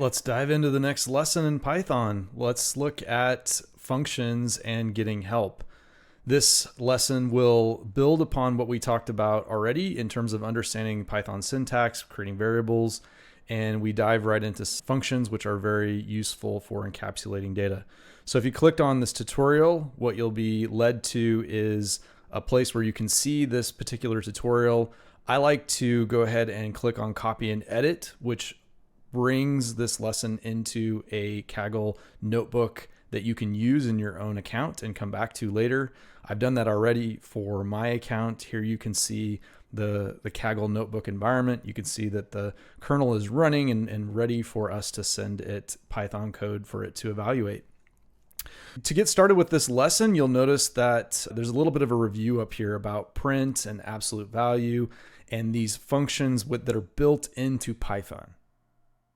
Let's dive into the next lesson in Python. Let's look at functions and getting help. This lesson will build upon what we talked about already in terms of understanding Python syntax, creating variables, and we dive right into functions, which are very useful for encapsulating data. So if you clicked on this tutorial, what you'll be led to is a place where you can see this particular tutorial. I like to go ahead and click on copy and edit, which brings this lesson into a Kaggle notebook that you can use in your own account and come back to later. I've done that already for my account. Here you can see the Kaggle notebook environment. You can see that the kernel is running and ready for us to send it Python code for it to evaluate. To get started with this lesson, you'll notice that there's a little bit of a review up here about print and absolute value and these functions that are built into Python.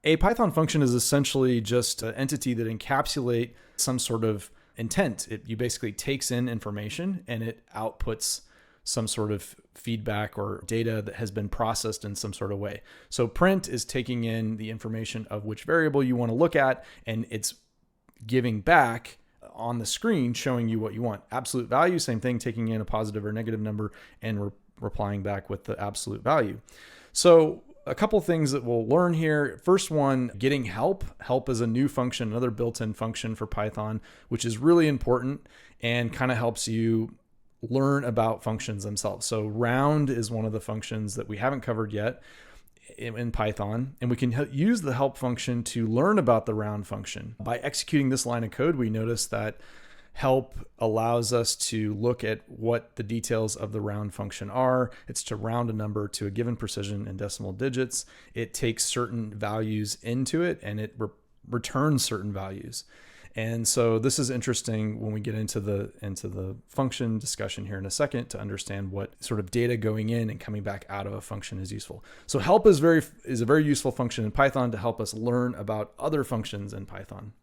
A Python function is essentially just an entity that encapsulates some sort of intent. You basically takes in information and it outputs some sort of feedback or data that has been processed in some sort of way. So print is taking in the information of which variable you want to look at, and it's giving back on the screen showing you what you want. Absolute value, same thing, taking in a positive or negative number and replying back with the absolute value. So a couple things that we'll learn here. First one, getting help. Help is a new function, another built-in function for Python, which is really important and kind of helps you learn about functions themselves. So round is one of the functions that we haven't covered yet in Python, and we can use the help function to learn about the round function. By executing this line of code, we notice that help allows us to look at what the details of the round function are. It's to round a number to a given precision in decimal digits. It takes certain values into it and it returns certain values. And so this is interesting when we get into the function discussion here in a second to understand what sort of data going in and coming back out of a function is useful. So help is a very useful function in Python to help us learn about other functions in Python.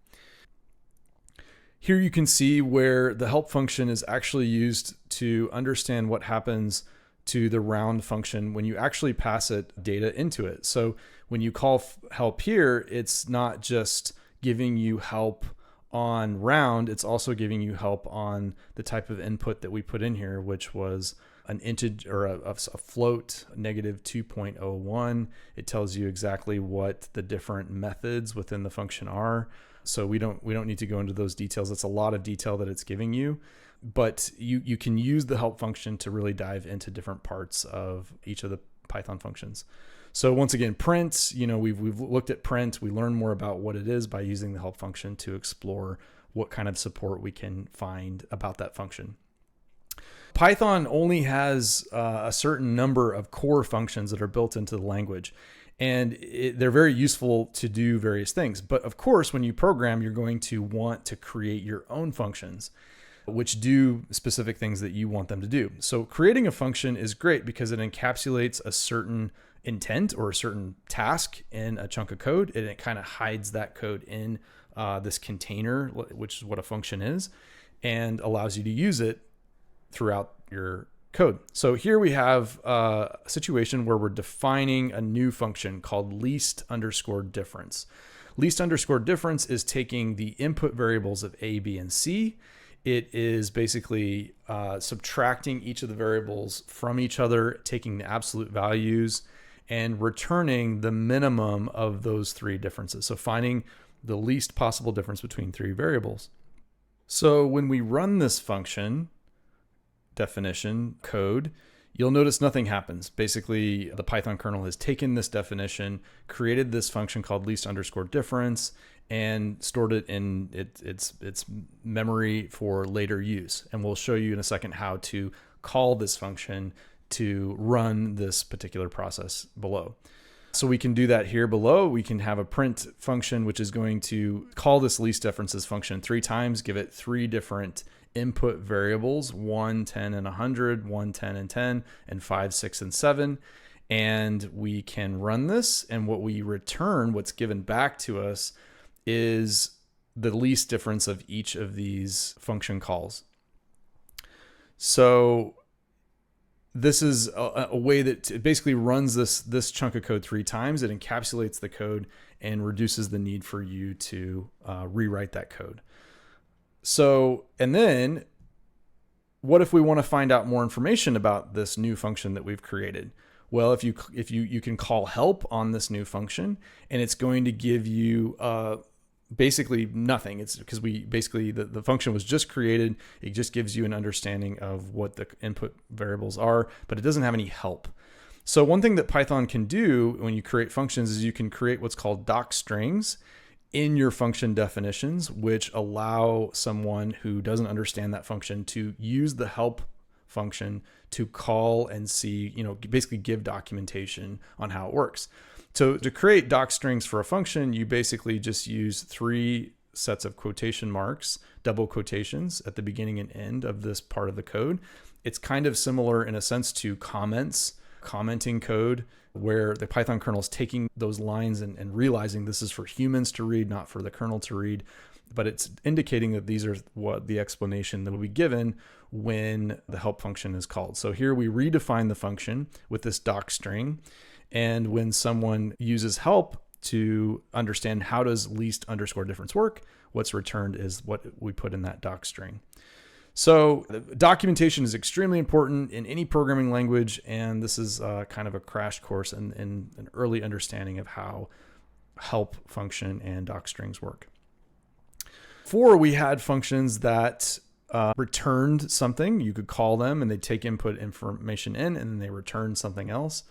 Here you can see where the help function is actually used to understand what happens to the round function when you actually pass it data into it. So when you call help here, it's not just giving you help on round, it's also giving you help on the type of input that we put in here, which was an integer or a float, negative 2.01. It tells you exactly what the different methods within the function are. So we don't need to go into those details. It's a lot of detail that it's giving you, but you can use the help function to really dive into different parts of each of the Python functions. So once again, print, we've looked at print. We learn more about what it is by using the help function to explore what kind of support we can find about that function. Python only has a certain number of core functions that are built into the language. And they're very useful to do various things. But of course, when you program, you're going to want to create your own functions, which do specific things that you want them to do. So creating a function is great because it encapsulates a certain intent or a certain task in a chunk of code, and it kind of hides that code in this container, which is what a function is, and allows you to use it throughout your code. So here we have a situation where we're defining a new function called least_difference. Least_difference is taking the input variables of A, B, and C. It is basically subtracting each of the variables from each other, taking the absolute values, and returning the minimum of those three differences. So finding the least possible difference between three variables. So when we run this function, definition code, you'll notice nothing happens. Basically, the Python kernel has taken this definition, created this function called least_difference, and stored it in its memory for later use. And we'll show you in a second how to call this function to run this particular process below. So we can do that here below. We can have a print function, which is going to call this least differences function 3 times, give it 3 different input variables, 1, 10, and 100, 1, 10, and 10, and 5, 6, and 7. And we can run this, and what we return, what's given back to us, is the least difference of each of these function calls. So this is a way that it basically runs this chunk of code 3 times. It encapsulates the code and reduces the need for you to rewrite that code. So, and then what if we want to find out more information about this new function that we've created? Well, if you can call help on this new function, and it's going to give you basically nothing. It's because the function was just created. It just gives you an understanding of what the input variables are, but it doesn't have any help. So one thing that Python can do when you create functions is you can create what's called docstrings in your function definitions, which allow someone who doesn't understand that function to use the help function to call and see, basically give documentation on how it works. So to create docstrings for a function, you basically just use 3 sets of quotation marks, double quotations at the beginning and end of this part of the code. It's kind of similar in a sense to commenting code, where the Python kernel is taking those lines and realizing this is for humans to read, not for the kernel to read. But it's indicating that these are what the explanation that will be given when the help function is called. So here we redefine the function with this docstring. And when someone uses help to understand how does least underscore difference work, what's returned is what we put in that docstring. So documentation is extremely important in any programming language, and this is kind of a crash course in an early understanding of how help function and docstrings work. Before, we had functions that returned something. You could call them and they take input information in and then they return something else.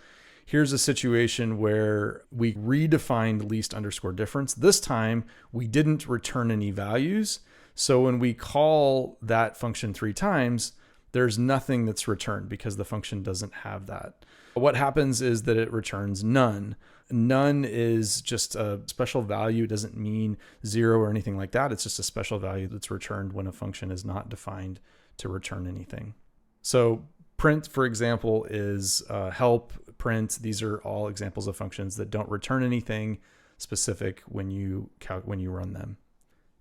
Here's a situation where we redefined least underscore difference. This time we didn't return any values. So when we call that function 3 times, there's nothing that's returned because the function doesn't have that. What happens is that it returns none. None is just a special value. It doesn't mean 0 or anything like that. It's just a special value that's returned when a function is not defined to return anything. So print, for example, is help, print. These are all examples of functions that don't return anything specific when you run them.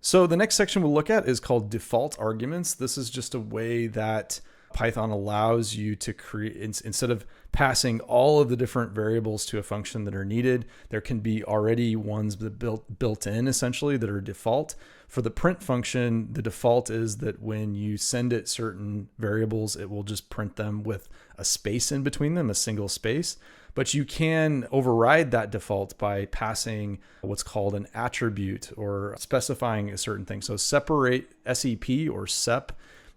So the next section we'll look at is called default arguments. This is just a way that Python allows you to create, instead of passing all of the different variables to a function that are needed, there can be already ones built in essentially that are default. For the print function, the default is that when you send it certain variables, it will just print them with a space in between them, a single space. But you can override that default by passing what's called an attribute or specifying a certain thing. So separate SEP or SEP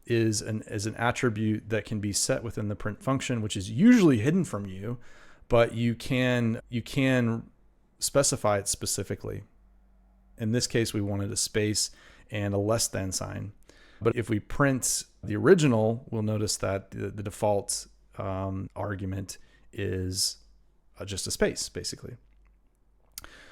is an attribute that can be set within the print function, which is usually hidden from you, but you can specify it specifically. In this case, we wanted a space and a less than sign. But if we print the original, we'll notice that the default argument is just a space, basically.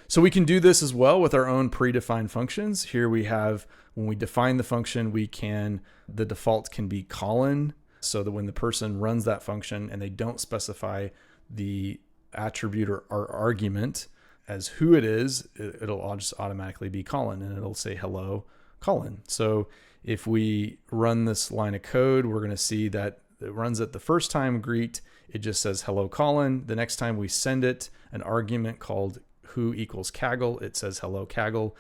So we can do this as well with our own predefined functions. Here we have, when we define the function, the default can be colon, so that when the person runs that function and they don't specify the attribute or argument as who it is, it'll just automatically be colon, and it'll say hello colon. So if we run this line of code, we're going to see that it runs it the first time greet, it just says hello colon. The next time we send it an argument called who equals Kaggle, it says hello Kaggle.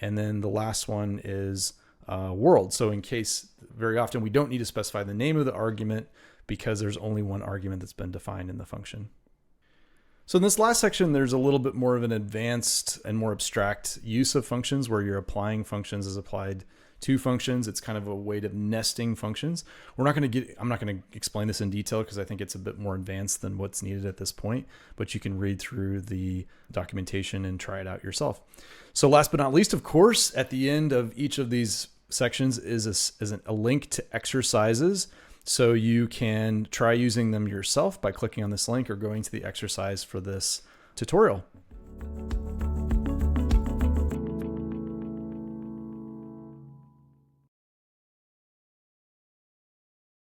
And then the last one is world. So in case, very often we don't need to specify the name of the argument because there's only one argument that's been defined in the function. So in this last section, there's a little bit more of an advanced and more abstract use of functions where you're applying functions as applied to functions. It's kind of a way of nesting functions. I'm not going to explain this in detail because I think it's a bit more advanced than what's needed at this point, but you can read through the documentation and try it out yourself. So last but not least, of course, at the end of each of these sections is a link to exercises. So you can try using them yourself by clicking on this link or going to the exercise for this tutorial.